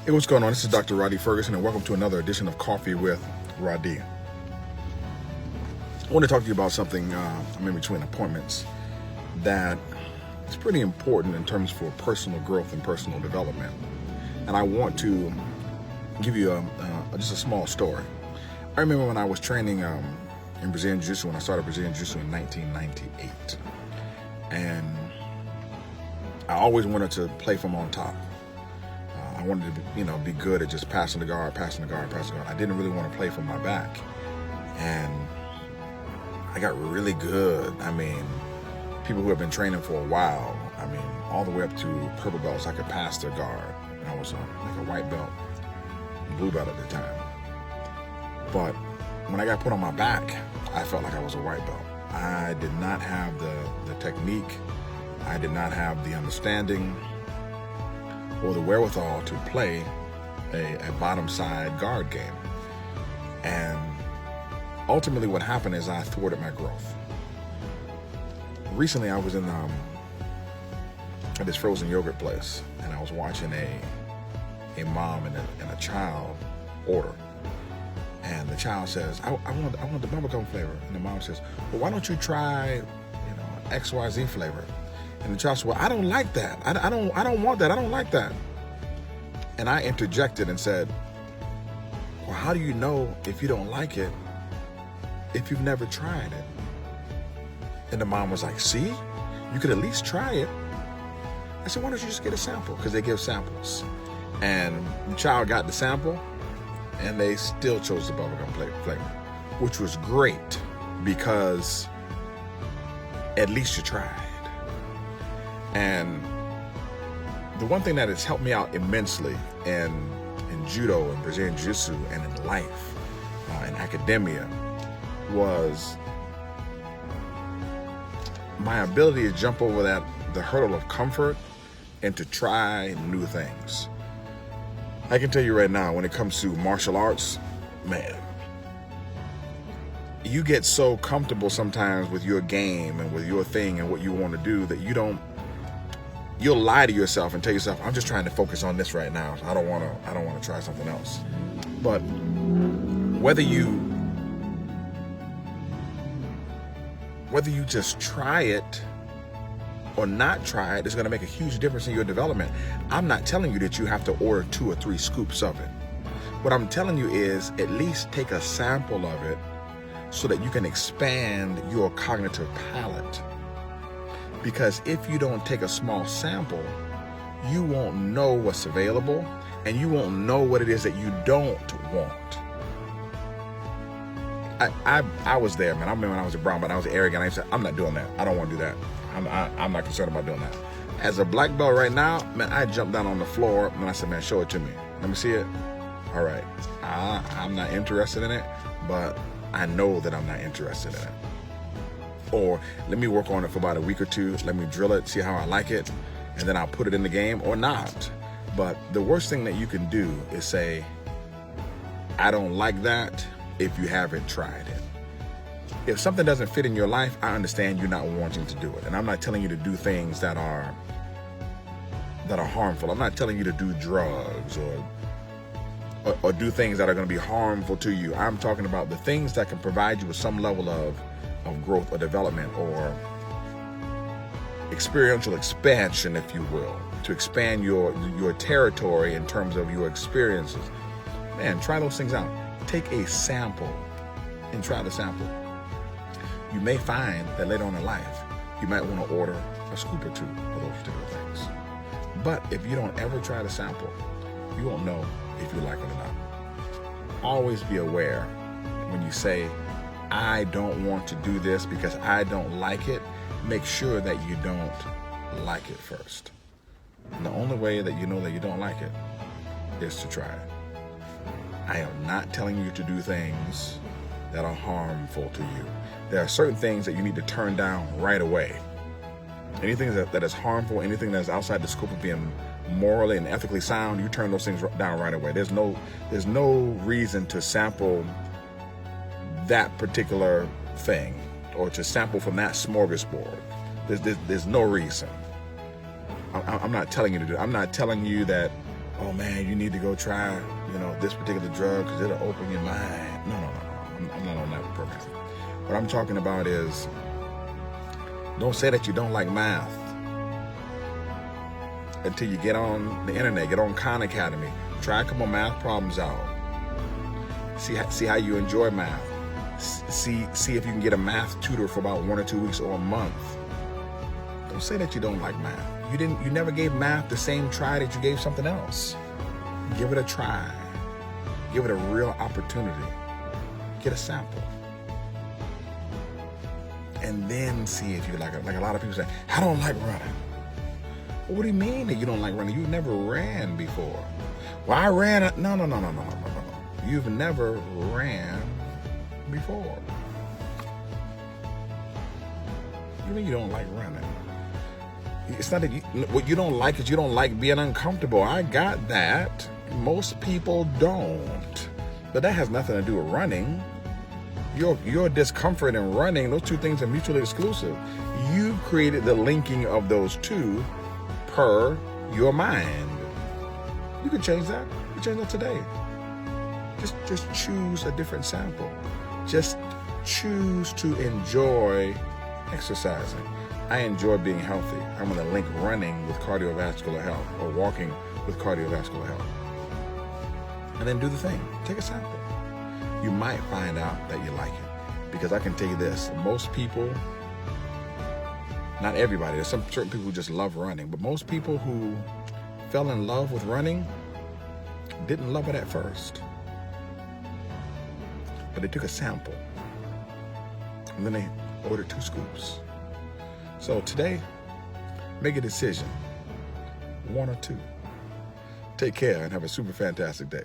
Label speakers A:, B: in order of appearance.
A: Hey, what's going on? This is Dr. Rhadi Ferguson, and welcome to another edition of Coffee with Rhadi. I want to talk to you about something I'm in between appointments that is pretty important in terms for personal growth and personal development. And I want to give you just a small story. I remember when I was training in Brazilian Jiu-Jitsu, when I started Brazilian Jiu-Jitsu in 1998. And I always wanted to play from on top. I wanted to, be good at just passing the guard. I didn't really want to play from my back. And I got really good. I mean, people who have been training for a while, all the way up to purple belts, I could pass their guard. And I was like a white belt, blue belt at the time. But when I got put on my back, I felt like I was a white belt. I did not have the technique. I did not have the understanding or the wherewithal to play a bottom side guard game. And ultimately what happened is I thwarted my growth. Recently I was in at this frozen yogurt place, and I was watching a mom and a child order. And the child says, I want the bubblegum flavor. And the mom says, well, why don't you try XYZ flavor? And the child said, well, I don't like that. I don't want that. I don't like that. And I interjected and said, well, how do you know if you don't like it if you've never tried it? And the mom was like, see, you could at least try it. I said, why don't you just get a sample? Because they give samples. And the child got the sample, and they still chose the bubblegum flavor, which was great because at least you tried. And the one thing that has helped me out immensely in judo and Brazilian Jiu-Jitsu and in life, in academia, was my ability to jump over the hurdle of comfort and to try new things. I can tell you right now, when it comes to martial arts, man, you get so comfortable sometimes with your game and with your thing and what you want to do that you'll lie to yourself and tell yourself, I'm just trying to focus on this right now. I don't want to try something else. But whether you just try it or not try it is going to make a huge difference in your development. I'm not telling you that you have to order 2 or 3 scoops of it. What I'm telling you is at least take a sample of it so that you can expand your cognitive palette. Because if you don't take a small sample, you won't know what's available, and you won't know what it is that you don't want. I was there, man. I remember when I was a brown belt, I was arrogant. I said, I'm not doing that. I don't want to do that. I'm not concerned about doing that. As a black belt right now, man, I jumped down on the floor and I said, man, show it to me. Let me see it. All right. I'm not interested in it, but I know that I'm not interested in it. Or let me work on it for about a week or 2. Let me drill it, see how I like it, and then I'll put it in the game or not. But the worst thing that you can do is say, I don't like that if you haven't tried it. If something doesn't fit in your life, I understand you're not wanting to do it. And I'm not telling you to do things that are harmful. I'm not telling you to do drugs or do things that are going to be harmful to you. I'm talking about the things that can provide you with some level of growth or development or experiential expansion, if you will, to expand your territory in terms of your experiences. Man, try those things out. Take a sample and try the sample. You may find that later on in life, you might want to order a scoop or 2 of those particular things. But if you don't ever try the sample, you won't know if you like it or not. Always be aware when you say, I don't want to do this because I don't like it, make sure that you don't like it first. And the only way that you know that you don't like it is to try it. I am not telling you to do things that are harmful to you. There are certain things that you need to turn down right away. Anything that is harmful, anything that is outside the scope of being morally and ethically sound, you turn those things down right away. There's no reason to sample that particular thing or to sample from that smorgasbord. There's no reason. I'm not telling you to do it. I'm not telling you that oh man, you need to go try, this particular drug because it'll open your mind. No. I'm not on that program. What I'm talking about is, don't say that you don't like math until you get on the internet, get on Khan Academy, try a couple math problems out. See how you enjoy math. See if you can get a math tutor for about 1 or 2 weeks or a month. Don't say that you don't like math. You never gave math the same try that you gave something else. Give it a try. Give it a real opportunity. Get a sample. And then see if you like it. Like a lot of people say, I don't like running. Well, what do you mean that you don't like running? You never ran before. Well, I ran. No. You've never ran before. You mean you don't like running? It's not that what you don't like is you don't like being uncomfortable. I got that. Most people don't. But that has nothing to do with running. Your discomfort and running, those two things are mutually exclusive. You've created the linking of those two per your mind. You can change that. You can change that today. Just choose a different sample. Just choose to enjoy exercising. I enjoy being healthy. I'm going to link running with cardiovascular health or walking with cardiovascular health. And then do the thing. Take a sample. You might find out that you like it. Because I can tell you this, most people, not everybody, there's some certain people who just love running, but most people who fell in love with running didn't love it at first. But they took a sample. And then they ordered 2 scoops. So today, make a decision. 1 or 2. Take care and have a super fantastic day.